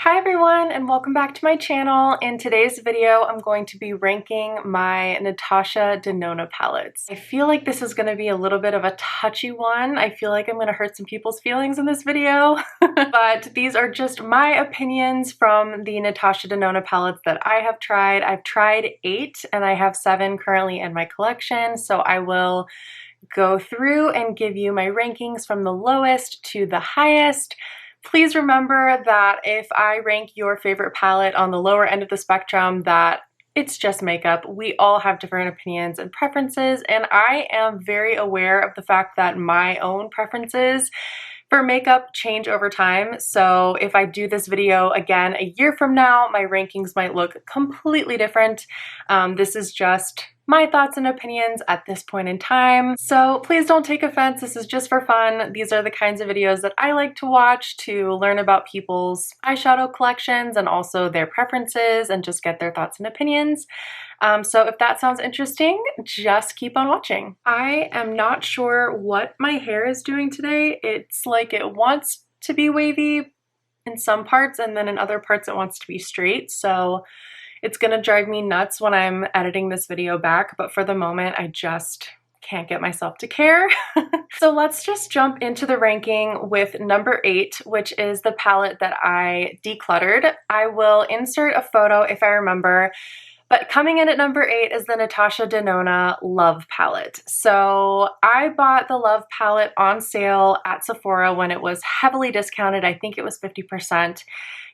Hi everyone and welcome back to my channel. In today's video, I'm going to be ranking my Natasha Denona palettes. I feel like this is going to be a little bit of a touchy one. I feel like I'm going to hurt some people's feelings in this video, but these are just my opinions from the Natasha Denona palettes that I have tried. I've tried 8 and I have 7 currently in my collection, so I will go through and give you my rankings from the lowest to the highest. Please remember that if I rank your favorite palette on the lower end of the spectrum, that it's just makeup. We all have different opinions and preferences, and I am very aware of the fact that my own preferences for makeup change over time. So if I do this video again a year from now, my rankings might look completely different. This is just my thoughts and opinions at this point in time. So please don't take offense. This is just for fun. These are the kinds of videos that I like to watch to learn about people's eyeshadow collections and also their preferences and just get their thoughts and opinions. So if that sounds interesting, just keep on watching. I am not sure what my hair is doing today. It's like it wants to be wavy in some parts and then in other parts it wants to be straight. So it's gonna drive me nuts when I'm editing this video back, but for the moment, I just can't get myself to care. So let's just jump into the ranking with number 8, which is the palette that I decluttered. I will insert a photo if I remember, but coming in at number 8 is the Natasha Denona Love Palette. So I bought the Love Palette on sale at Sephora when it was heavily discounted. I think it was 50%.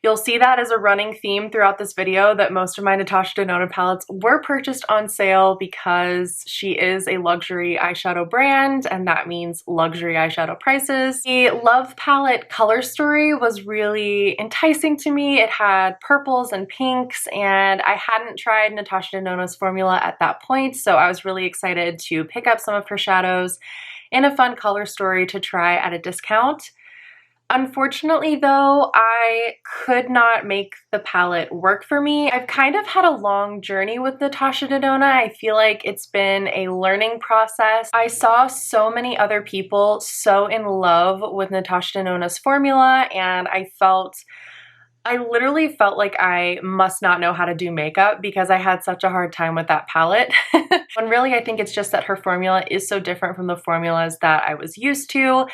You'll see that as a running theme throughout this video, that most of my Natasha Denona palettes were purchased on sale because she is a luxury eyeshadow brand, and that means luxury eyeshadow prices. The Love Palette color story was really enticing to me. It had purples and pinks, and I hadn't tried Natasha Denona's formula at that point, so I was really excited to pick up some of her shadows in a fun color story to try at a discount. Unfortunately though, I could not make the palette work for me. I've kind of had a long journey with Natasha Denona. I feel like it's been a learning process. I saw so many other people so in love with Natasha Denona's formula, and I literally felt like I must not know how to do makeup because I had such a hard time with that palette. And really, I think it's just that her formula is so different from the formulas that I was used to.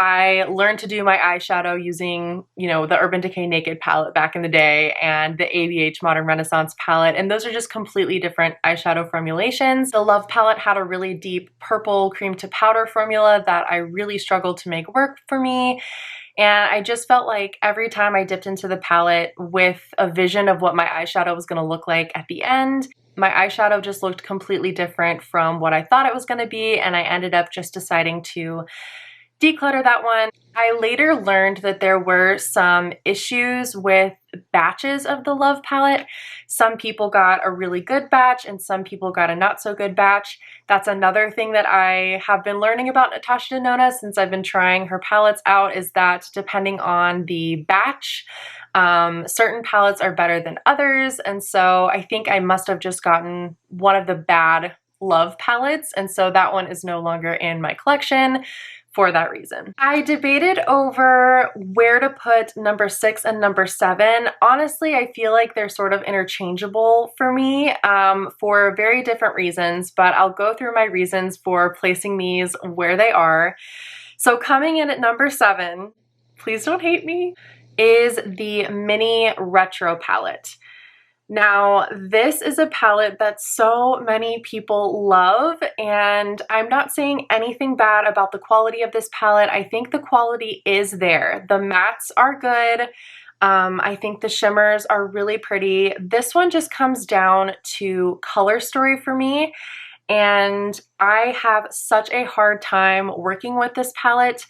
I learned to do my eyeshadow using, the Urban Decay Naked palette back in the day and the ABH Modern Renaissance palette, and those are just completely different eyeshadow formulations. The Love palette had a really deep purple cream to powder formula that I really struggled to make work for me. And I just felt like every time I dipped into the palette with a vision of what my eyeshadow was going to look like at the end, my eyeshadow just looked completely different from what I thought it was going to be, and I ended up just deciding to declutter that one. I later learned that there were some issues with batches of the Love palette. Some people got a really good batch and some people got a not so good batch. That's another thing that I have been learning about Natasha Denona since I've been trying her palettes out, is that depending on the batch, certain palettes are better than others. And so I think I must have just gotten one of the bad Love palettes, and so that one is no longer in my collection for that reason. I debated over where to put number 6 and number 7. Honestly, I feel like they're sort of interchangeable for me for very different reasons, but I'll go through my reasons for placing these where they are. So coming in at number 7, please don't hate me, is the Mini Retro palette. Now, this is a palette that so many people love, and I'm not saying anything bad about the quality of this palette. I think the quality is there. The mattes are good. I think the shimmers are really pretty. This one just comes down to color story for me, and I have such a hard time working with this palette.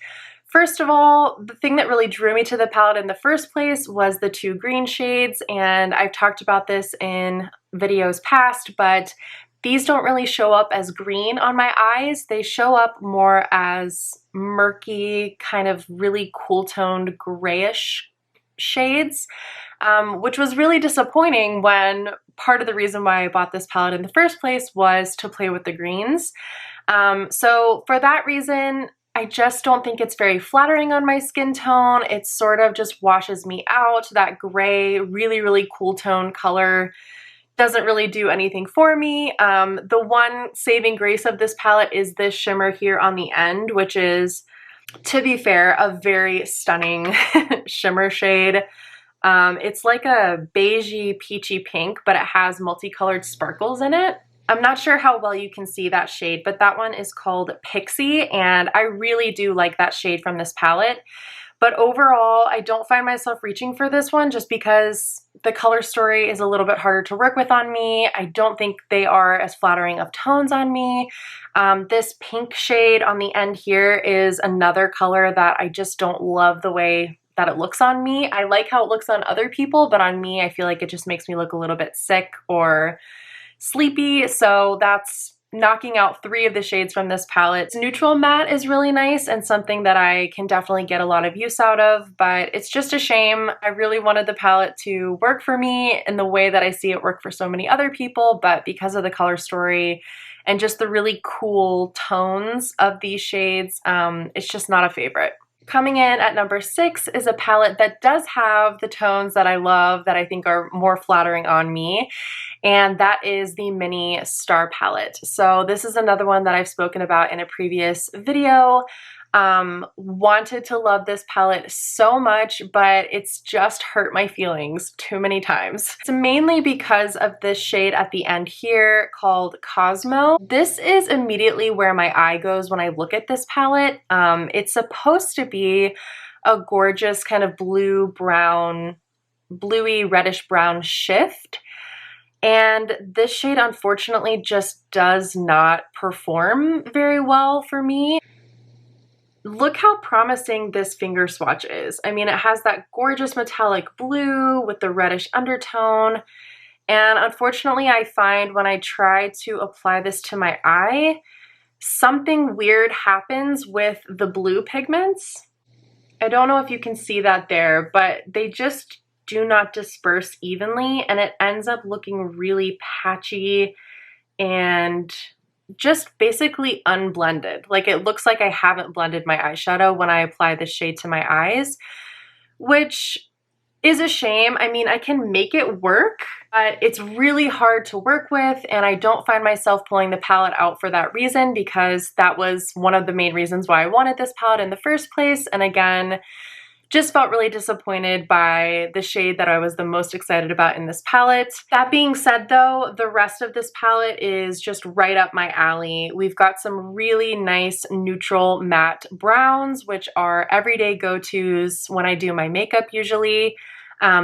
First of all, the thing that really drew me to the palette in the first place was the 2 green shades, and I've talked about this in videos past, but these don't really show up as green on my eyes. They show up more as murky, kind of really cool-toned grayish shades, which was really disappointing when part of the reason why I bought this palette in the first place was to play with the greens. So for that reason, I just don't think it's very flattering on my skin tone. It sort of just washes me out. That gray, really, really cool tone color doesn't really do anything for me. The one saving grace of this palette is this shimmer here on the end, which is, to be fair, a very stunning shimmer shade. It's like a beigey peachy pink, but it has multicolored sparkles in it. I'm not sure how well you can see that shade, but that one is called Pixie, and I really do like that shade from this palette. But overall, I don't find myself reaching for this one just because the color story is a little bit harder to work with on me. I don't think they are as flattering of tones on me. This pink shade on the end here is another color that I just don't love the way that it looks on me. I like how it looks on other people, but on me, I feel like it just makes me look a little bit sick or sleepy. So that's knocking out 3 of the shades from this palette. Neutral matte is really nice and something that I can definitely get a lot of use out of, but it's just a shame. I really wanted the palette to work for me in the way that I see it work for so many other people, but because of the color story and just the really cool tones of these shades, it's just not a favorite. Coming in at number 6 is a palette that does have the tones that I love, that I think are more flattering on me, and that is the Mini Star Palette. So this is another one that I've spoken about in a previous video. Wanted to love this palette so much, but it's just hurt my feelings too many times. It's mainly because of this shade at the end here called Cosmo. This is immediately where my eye goes when I look at this palette. It's supposed to be a gorgeous kind of blue-brown, bluey reddish-brown shift. And this shade unfortunately just does not perform very well for me. Look how promising this finger swatch is. I mean, it has that gorgeous metallic blue with the reddish undertone. And unfortunately, I find when I try to apply this to my eye, something weird happens with the blue pigments. I don't know if you can see that there, but they just do not disperse evenly, and it ends up looking really patchy and just basically unblended. Like, it looks like I haven't blended my eyeshadow when I apply this shade to my eyes, which is a shame. I mean, I can make it work, but it's really hard to work with, and I don't find myself pulling the palette out for that reason, because that was one of the main reasons why I wanted this palette in the first place. And again, just felt really disappointed by the shade that I was the most excited about in this palette. That being said though, the rest of this palette is just right up my alley. We've got some really nice neutral matte browns, which are everyday go-tos when I do my makeup usually.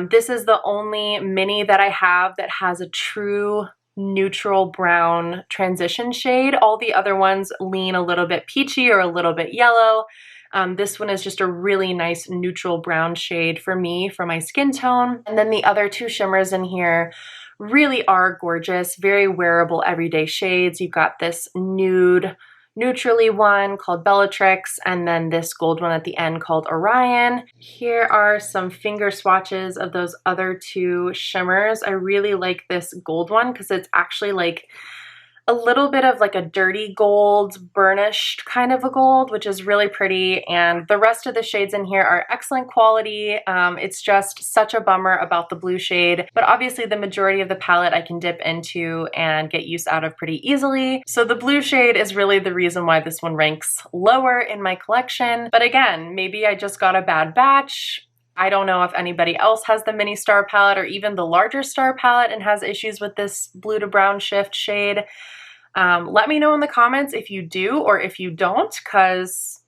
This is the only mini that I have that has a true neutral brown transition shade. All the other ones lean a little bit peachy or a little bit yellow. This one is just a really nice neutral brown shade for me, for my skin tone. And then the other 2 shimmers in here really are gorgeous, very wearable everyday shades. You've got this nude, neutrally one called Bellatrix, and then this gold one at the end called Orion. Here are some finger swatches of those other 2 shimmers. I really like this gold one because it's actually like a little bit of like a dirty gold, burnished kind of a gold, which is really pretty. And the rest of the shades in here are excellent quality. It's just such a bummer about the blue shade, but obviously the majority of the palette I can dip into and get use out of pretty easily. So the blue shade is really the reason why this one ranks lower in my collection. But again, maybe I just got a bad batch. I don't know if anybody else has the Mini Star palette or even the larger Star palette and has issues with this blue to brown shift shade. Let me know in the comments if you do or if you don't, because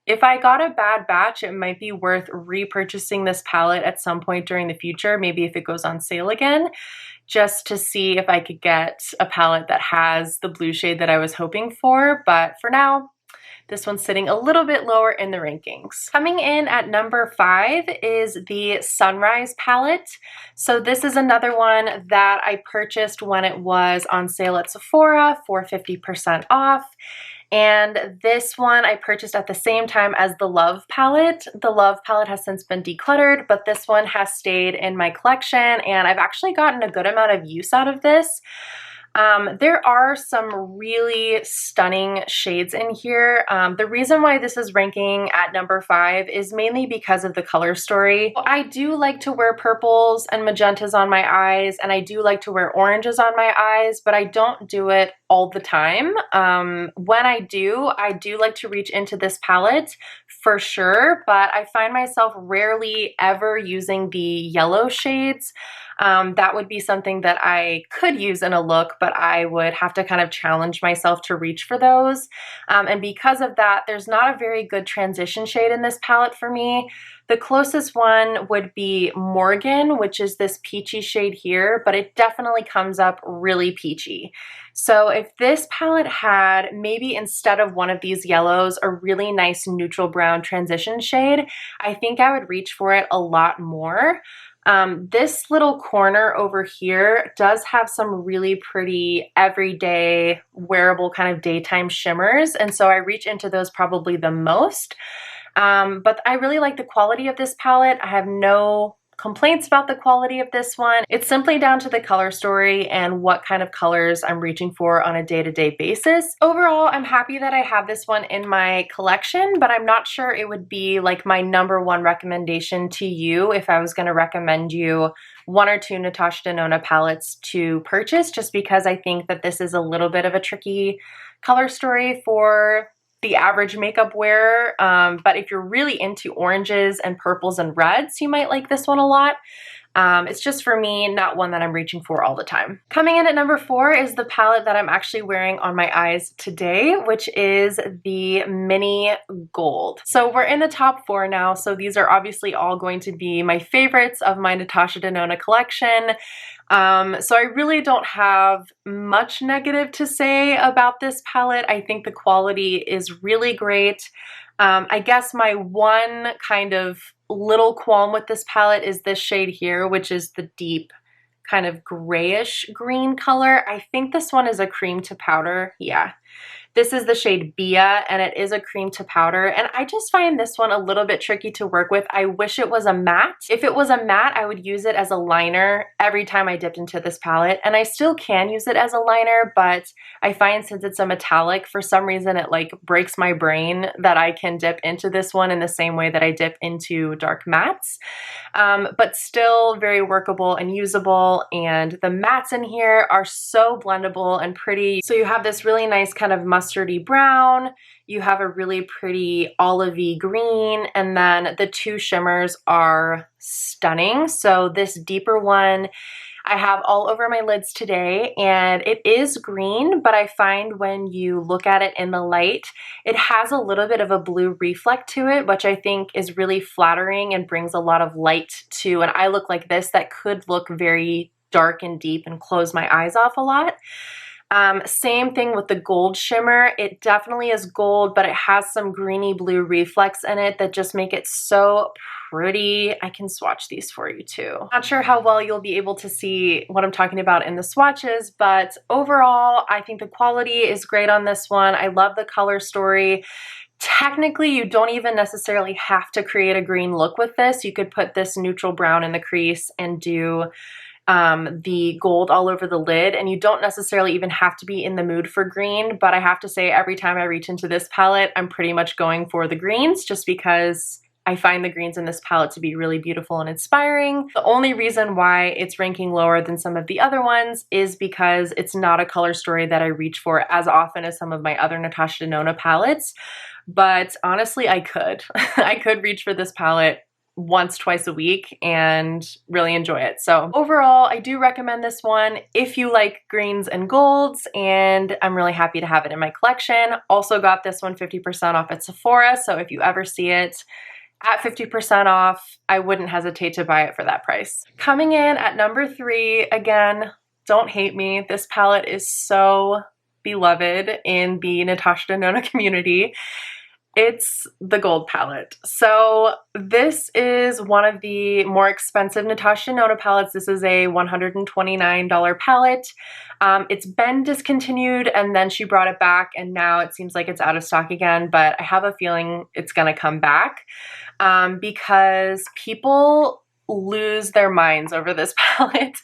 if I got a bad batch, it might be worth repurchasing this palette at some point during the future, maybe if it goes on sale again, just to see if I could get a palette that has the blue shade that I was hoping for. But for now, this one's sitting a little bit lower in the rankings. Coming in at number 5 is the Sunrise palette. So this is another one that I purchased when it was on sale at Sephora for 50% off. And this one I purchased at the same time as the Love palette. The Love palette has since been decluttered, but this one has stayed in my collection, and I've actually gotten a good amount of use out of this. There are some really stunning shades in here. The reason why this is ranking at number 5 is mainly because of the color story. I do like to wear purples and magentas on my eyes, and I do like to wear oranges on my eyes, but I don't do it all the time. When I do like to reach into this palette for sure, but I find myself rarely ever using the yellow shades. That would be something that I could use in a look, but I would have to kind of challenge myself to reach for those. And because of that, there's not a very good transition shade in this palette for me. The closest one would be Morgan, which is this peachy shade here, but it definitely comes up really peachy. So if this palette had, maybe instead of one of these yellows, a really nice neutral brown transition shade, I think I would reach for it a lot more. This little corner over here does have some really pretty everyday wearable kind of daytime shimmers, and so I reach into those probably the most. But I really like the quality of this palette. I have no complaints about the quality of this one. It's simply down to the color story and what kind of colors I'm reaching for on a day-to-day basis. Overall, I'm happy that I have this one in my collection, but I'm not sure it would be like my number 1 recommendation to you if I was going to recommend you 1 or 2 Natasha Denona palettes to purchase, just because I think that this is a little bit of a tricky color story for the average makeup wearer, but if you're really into oranges and purples and reds, you might like this one a lot. It's just for me, not one that I'm reaching for all the time. Coming in at number 4 is the palette that I'm actually wearing on my eyes today, which is the Mini Gold. So we're in the top 4 now, so these are obviously all going to be my favorites of my Natasha Denona collection. So I really don't have much negative to say about this palette. I think the quality is really great. I guess my one kind of little qualm with this palette is this shade here, which is the deep kind of grayish green color. I think this one is a cream to powder. Yeah. This is the shade Bia, and it is a cream to powder, and I just find this one a little bit tricky to work with. I wish it was a matte. If it was a matte, I would use it as a liner every time I dipped into this palette, and I still can use it as a liner, but I find since it's a metallic, for some reason it like breaks my brain that I can dip into this one in the same way that I dip into dark mattes. But still very workable and usable, and the mattes in here are so blendable and pretty. So you have this really nice kind of mustardy brown, you have a really pretty olivey green, and then the 2 shimmers are stunning. So this deeper one I have all over my lids today, and it is green, but I find when you look at it in the light, it has a little bit of a blue reflect to it, which I think is really flattering and brings a lot of light to an eye look like this that could look very dark and deep and close my eyes off a lot. Same thing with the gold shimmer. It definitely is gold, but it has some greeny blue reflects in it that just make it so pretty. I can swatch these for you too. Not sure how well you'll be able to see what I'm talking about in the swatches, but overall, I think the quality is great on this one. I love the color story. Technically, you don't even necessarily have to create a green look with this. You could put this neutral brown in the crease and do the gold all over the lid, and you don't necessarily even have to be in the mood for green, but I have to say every time I reach into this palette, I'm pretty much going for the greens just because I find the greens in this palette to be really beautiful and inspiring. The only reason why it's ranking lower than some of the other ones is because it's not a color story that I reach for as often as some of my other Natasha Denona palettes, but honestly, I could. I could reach for this palette once, twice a week and really enjoy it. So overall, I do recommend this one if you like greens and golds, and I'm really happy to have it in my collection. Also got this one 50% off at Sephora, so if you ever see it at 50% off, I wouldn't hesitate to buy it for that price. Coming in at number 3, again, don't hate me, this palette is so beloved in the Natasha Denona community. It's the gold palette. So this is one of the more expensive Natasha Denona palettes. This is a $129 palette. It's been discontinued and then she brought it back, and now it seems like it's out of stock again, but I have a feeling it's gonna come back because people lose their minds over this palette,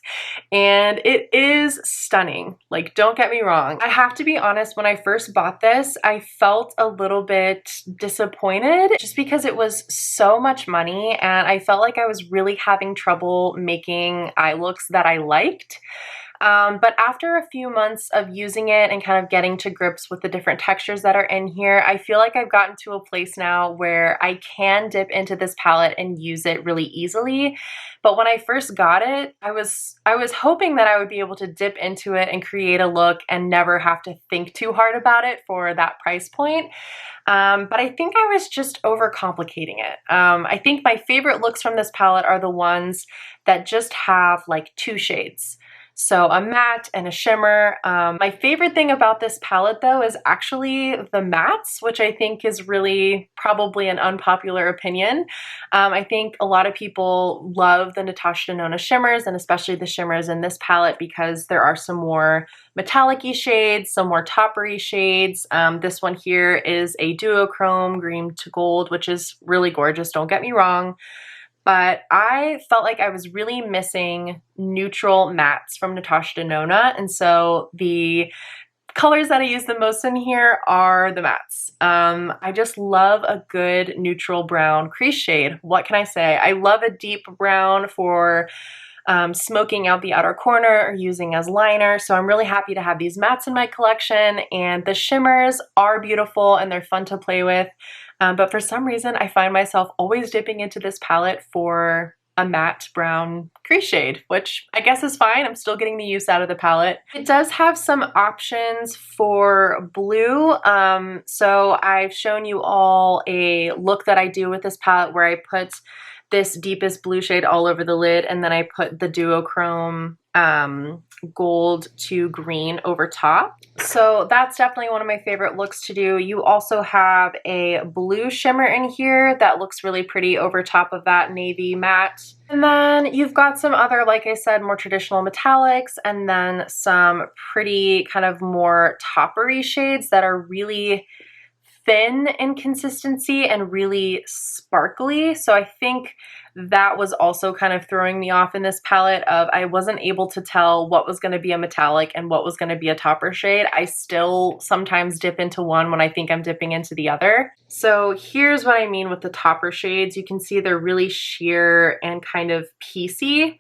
and it is stunning. Like, don't get me wrong. I have to be honest, when I first bought this, I felt a little bit disappointed just because it was so much money and I felt like I was really having trouble making eye looks that I liked. But after a few months of using it and kind of getting to grips with the different textures that are in here, I feel like I've gotten to a place now where I can dip into this palette and use it really easily. But when I first got it, I was hoping that I would be able to dip into it and create a look and never have to think too hard about it for that price point. But I think I was just overcomplicating it. I think my favorite looks from this palette are the ones that just have like two shades. So a matte and a shimmer. My favorite thing about this palette though is actually the mattes, which I think is really probably an unpopular opinion. I think a lot of people love the Natasha Denona shimmers, and especially the shimmers in this palette, because there are some more metallic-y shades, some more toppery shades. This one here is a duochrome green to gold, which is really gorgeous, don't get me wrong. But I felt like I was really missing neutral mattes from Natasha Denona, and so the colors that I use the most in here are the mattes. I just love a good neutral brown crease shade. What can I say? I love a deep brown for smoking out the outer corner or using as liner, so I'm really happy to have these mattes in my collection, and the shimmers are beautiful and they're fun to play with. But for some reason, I find myself always dipping into this palette for a matte brown crease shade, which I guess is fine. I'm still getting the use out of the palette. It does have some options for blue. So I've shown you all a look that I do with this palette where I put this deepest blue shade all over the lid, and then I put the duochrome gold to green over top. So that's definitely one of my favorite looks to do. You also have a blue shimmer in here that looks really pretty over top of that navy matte. And then you've got some other, like I said, more traditional metallics, and then some pretty kind of more toppery shades that are really thin in consistency and really sparkly. So I think that was also kind of throwing me off in this palette of I wasn't able to tell what was going to be a metallic and what was going to be a topper shade. I still sometimes dip into one when I think I'm dipping into the other. So here's what I mean with the topper shades. You can see they're really sheer and kind of piecey.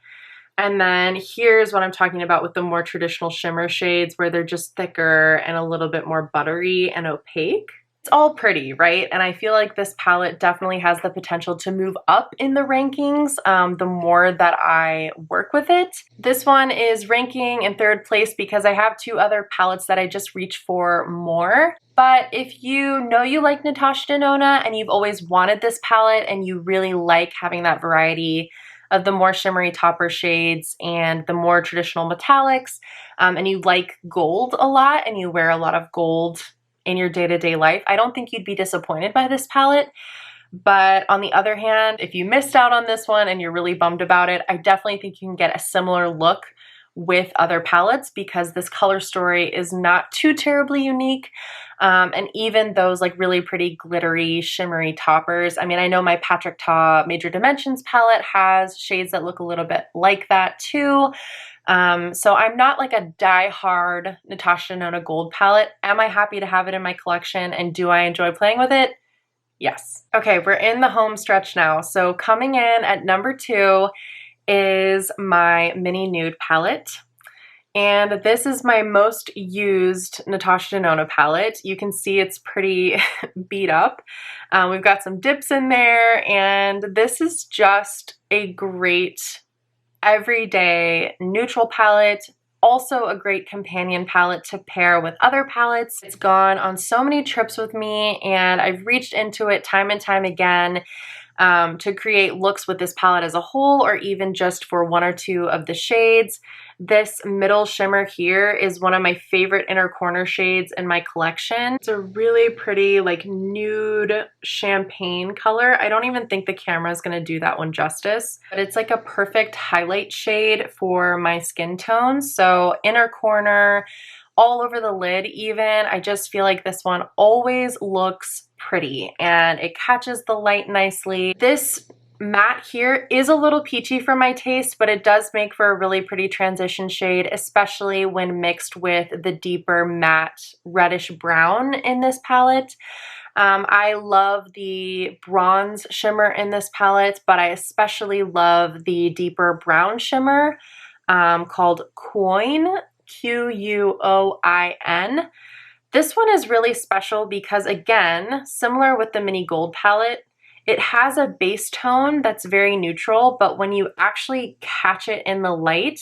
And then here's what I'm talking about with the more traditional shimmer shades where they're just thicker and a little bit more buttery and opaque. It's all pretty, right? And I feel like this palette definitely has the potential to move up in the rankings the more that I work with it. This one is ranking in third place because I have two other palettes that I just reach for more. But if you know you like Natasha Denona and you've always wanted this palette and you really like having that variety of the more shimmery topper shades and the more traditional metallics, and you like gold a lot and you wear a lot of gold in your day-to-day life, I don't think you'd be disappointed by this palette. But on the other hand, if you missed out on this one and you're really bummed about it, I definitely think you can get a similar look with other palettes because this color story is not too terribly unique. And even those like really pretty glittery, shimmery toppers. I mean, I know my Patrick Ta Major Dimensions palette has shades that look a little bit like that too. So I'm not like a die-hard Natasha Denona gold palette. Am I happy to have it in my collection, and do I enjoy playing with it? Yes. Okay, we're in the home stretch now. So coming in at number 2 is my Mini Nude palette. And this is my most used Natasha Denona palette. You can see it's pretty beat up. We've got some dips in there, and this is just a great everyday neutral palette. Also a great companion palette to pair with other palettes. It's gone on so many trips with me, and I've reached into it time and time again to create looks with this palette as a whole, or even just for one or two of the shades. This middle shimmer here is one of my favorite inner corner shades in my collection. It's a really pretty like nude champagne color. I don't even think the camera is going to do that one justice, but it's like a perfect highlight shade for my skin tone. So inner corner, all over the lid even. I just feel like this one always looks pretty and it catches the light nicely. This matte here is a little peachy for my taste, but it does make for a really pretty transition shade, especially when mixed with the deeper matte reddish brown in this palette. I love the bronze shimmer in this palette, but I especially love the deeper brown shimmer called Quoin, Quoin. This one is really special because, again, similar with the mini gold palette, it has a base tone that's very neutral, but when you actually catch it in the light,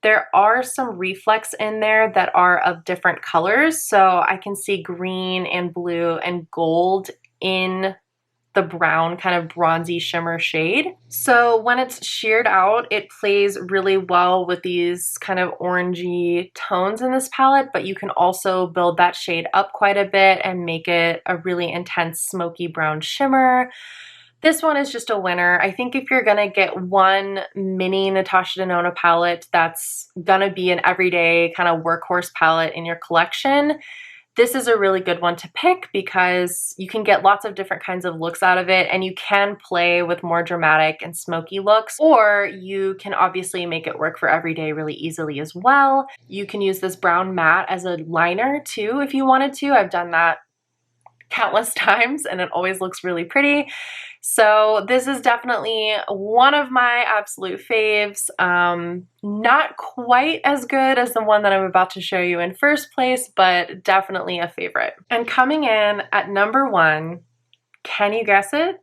there are some reflex in there that are of different colors. So I can see green and blue and gold in the brown kind of bronzy shimmer shade. So when it's sheared out, it plays really well with these kind of orangey tones in this palette, but you can also build that shade up quite a bit and make it a really intense smoky brown shimmer. This one is just a winner. I think if you're gonna get one mini Natasha Denona palette that's gonna be an everyday kind of workhorse palette in your collection, this is a really good one to pick because you can get lots of different kinds of looks out of it, and you can play with more dramatic and smoky looks, or you can obviously make it work for every day really easily as well. You can use this brown matte as a liner too if you wanted to. I've done that countless times and it always looks really pretty. So this is definitely one of my absolute faves. Not quite as good as the one that I'm about to show you in first place, but definitely a favorite. And coming in at number 1, can you guess it?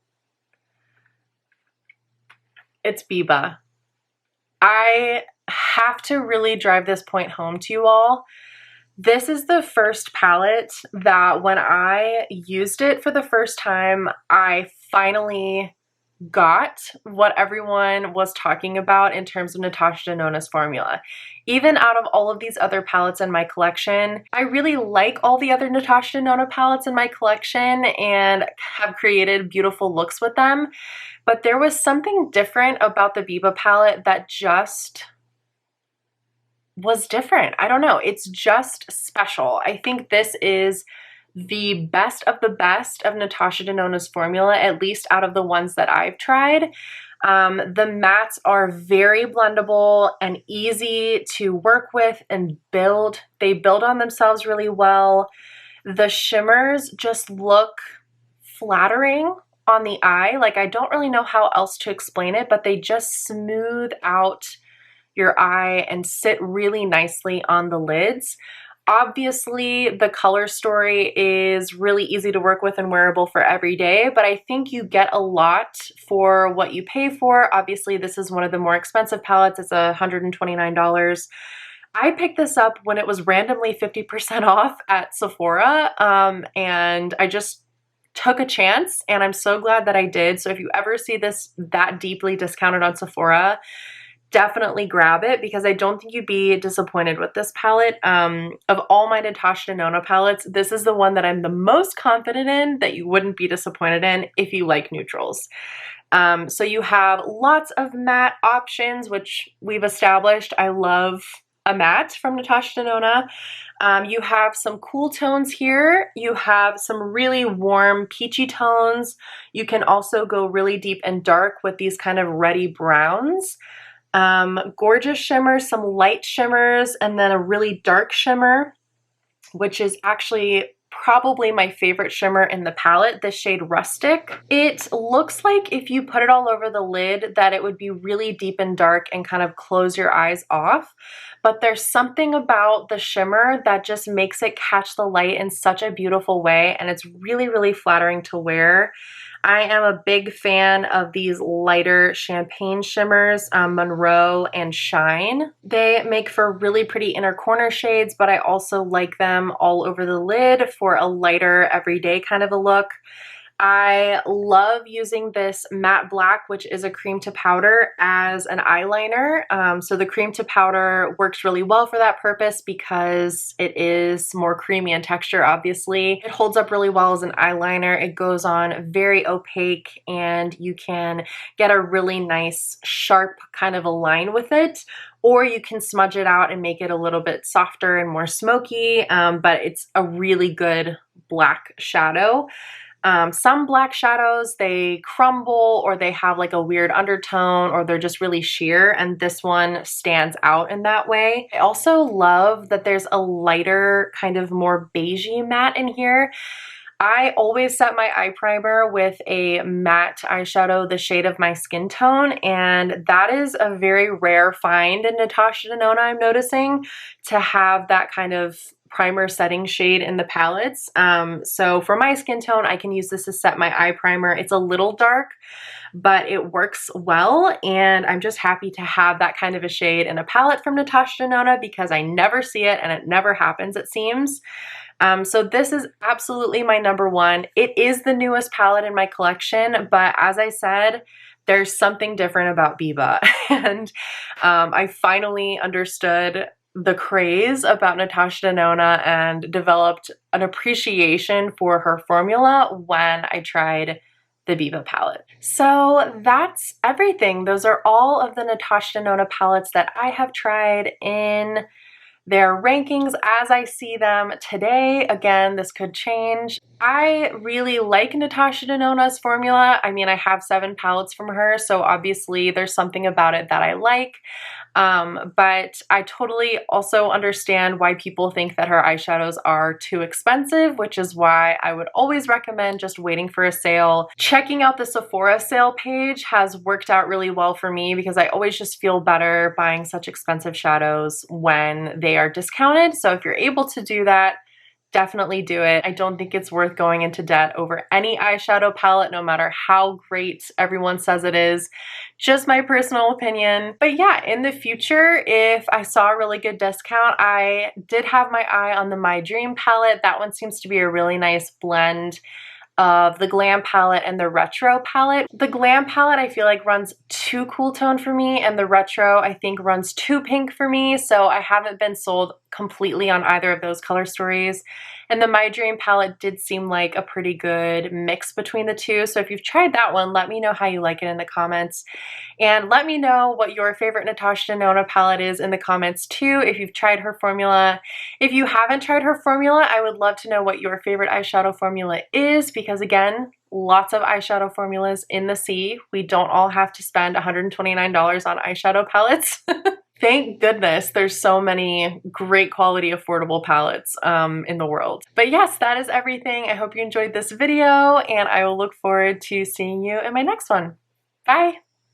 It's Biba. I have to really drive this point home to you all. This is the first palette that when I used it for the first time, I finally got what everyone was talking about in terms of Natasha Denona's formula. Even out of all of these other palettes in my collection, I really like all the other Natasha Denona palettes in my collection and have created beautiful looks with them. But there was something different about the Biba palette that just was different. I don't know. It's just special. I think this is the best of Natasha Denona's formula, at least out of the ones that I've tried. The mattes are very blendable and easy to work with and build. They build on themselves really well. The shimmers just look flattering on the eye. Like, I don't really know how else to explain it, but they just smooth out your eye and sit really nicely on the lids. Obviously, the color story is really easy to work with and wearable for every day, but I think you get a lot for what you pay for. Obviously, this is one of the more expensive palettes. It's $129. I picked this up when it was randomly 50% off at Sephora, and I just took a chance, and I'm so glad that I did. So if you ever see this that deeply discounted on Sephora, definitely grab it because I don't think you'd be disappointed with this palette. Of all my Natasha Denona palettes, this is the one that I'm the most confident in that you wouldn't be disappointed in if you like neutrals. So you have lots of matte options, which we've established. I love a matte from Natasha Denona. You have some cool tones here. You have some really warm peachy tones. You can also go really deep and dark with these kind of reddy browns. Gorgeous shimmers, some light shimmers, and then a really dark shimmer, which is actually probably my favorite shimmer in the palette, the shade Rustic. It looks like if you put it all over the lid that it would be really deep and dark and kind of close your eyes off, but there's something about the shimmer that just makes it catch the light in such a beautiful way, and it's really, really flattering to wear. I am a big fan of these lighter champagne shimmers, Monroe and Shine. They make for really pretty inner corner shades, but I also like them all over the lid for a lighter everyday kind of a look. I love using this matte black, which is a cream to powder, as an eyeliner. So the cream to powder works really well for that purpose because it is more creamy in texture, obviously. It holds up really well as an eyeliner. It goes on very opaque and you can get a really nice sharp kind of a line with it. Or you can smudge it out and make it a little bit softer and more smoky, but it's a really good black shadow. Some black shadows, they crumble or they have like a weird undertone or they're just really sheer, and this one stands out in that way. I also love that there's a lighter kind of more beigey matte in here. I always set my eye primer with a matte eyeshadow the shade of my skin tone, and that is a very rare find in Natasha Denona, I'm noticing, to have that kind of primer setting shade in the palettes. So for my skin tone, I can use this to set my eye primer. It's a little dark, but it works well, and I'm just happy to have that kind of a shade in a palette from Natasha Denona because I never see it and it never happens, it seems. So this is absolutely my number one. It is the newest palette in my collection, but as I said, there's something different about Biba. And I finally understood the craze about Natasha Denona and developed an appreciation for her formula when I tried the Biba palette. So that's everything. Those are all of the Natasha Denona palettes that I have tried in their rankings as I see them today. Again, this could change. I really like Natasha Denona's formula. I mean, I have 7 palettes from her, so obviously there's something about it that I like. But I totally also understand why people think that her eyeshadows are too expensive, which is why I would always recommend just waiting for a sale. Checking out the Sephora sale page has worked out really well for me because I always just feel better buying such expensive shadows when they are discounted. So if you're able to do that, definitely do it. I don't think it's worth going into debt over any eyeshadow palette, no matter how great everyone says it is. Just my personal opinion. But yeah, in the future, if I saw a really good discount, I did have my eye on the My Dream palette. That one seems to be a really nice blend of the Glam palette and the Retro palette. The Glam palette I feel like runs too cool tone for me, and the Retro I think runs too pink for me, so I haven't been sold completely on either of those color stories. And the My Dream palette did seem like a pretty good mix between the two, so if you've tried that one, let me know how you like it in the comments. And let me know what your favorite Natasha Denona palette is in the comments too, if you've tried her formula. If you haven't tried her formula, I would love to know what your favorite eyeshadow formula is, because again, lots of eyeshadow formulas in the sea. We don't all have to spend $129 on eyeshadow palettes. Thank goodness there's so many great quality affordable palettes in the world. But yes, that is everything. I hope you enjoyed this video, and I will look forward to seeing you in my next one. Bye!